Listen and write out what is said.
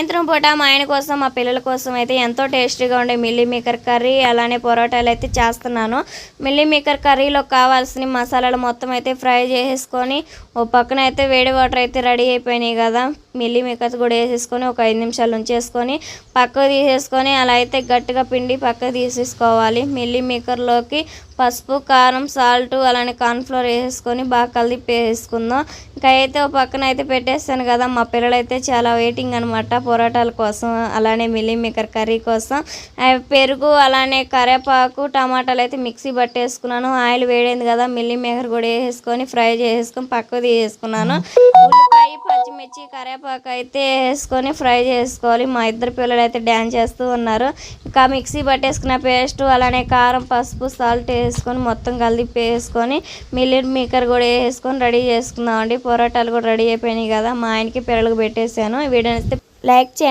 సాయంత్రం పూట మా ఆయన కోసం మా పిల్లల కోసం అయితే ఎంతో టేస్టీగా ఉండే మిల్లీ మేకర్ కర్రీ అలానే పొరోటాలు అయితే చేస్తున్నాను. మిల్లీ మేకర్ కర్రీలో కావాల్సిన మసాలాలు మొత్తం అయితే ఫ్రై చేసేసుకొని ఓ పక్కన అయితే వేడి వాటర్ అయితే రెడీ అయిపోయినాయి కదా. మిల్లీ మేకర్స్ కూడా వేసేసుకొని ఒక 5 నిమిషాలు ఉంచేసుకొని పక్కకు తీసేసుకొని అలా అయితే గట్టిగా పిండి పక్కకు తీసేసుకోవాలి. మిల్లీ మేకర్లోకి పసుపు, కారం, సాల్ట్ అలానే కార్న్ఫ్లోర్ వేసేసుకొని బాగా కలిపి వేసుకుందాం. ఇంకా అయితే ఒక పక్కన అయితే పెట్టేస్తాను కదా. మా పిల్లలు అయితే చాలా వెయిటింగ్ అనమాట పొరాటాల కోసం అలానే మిల్లీ మేకర్ కర్రీ కోసం. పెరుగు అలానే కరివేపాకు, టమాటాలు అయితే మిక్సీ పట్టేసుకున్నాను. ఆయిల్ వేడైంది కదా, మిల్లీ మేకర్ కూడా వేసేసుకొని ఫ్రై చేసేసుకొని పక్కకు తీసేసుకున్నాను. ఉల్లిపాయ, పచ్చిమిర్చి, కరివేపాకు అయితే వేసుకొని ఫ్రై చేసుకోవాలి. మా ఇద్దరు పిల్లలు అయితే డ్యాన్స్ చేస్తూ ఉన్నారు. ఇంకా మిక్సీ పట్టేసుకున్న పేస్ట్ అలానే కారం, పసుపు, సాల్ట్ వేసుకొని మొత్తం కలిపి వేసుకొని మిల్లీ మేకర్ కూడా వేసుకొని రెడీ చేసుకుందామండి. పొరాటాలు కూడా రెడీ అయిపోయినాయి కదా. మా ఆయనకి పిల్లలకు పెట్టేశాను. వీడియోని అయితే లైక్ చేయండి.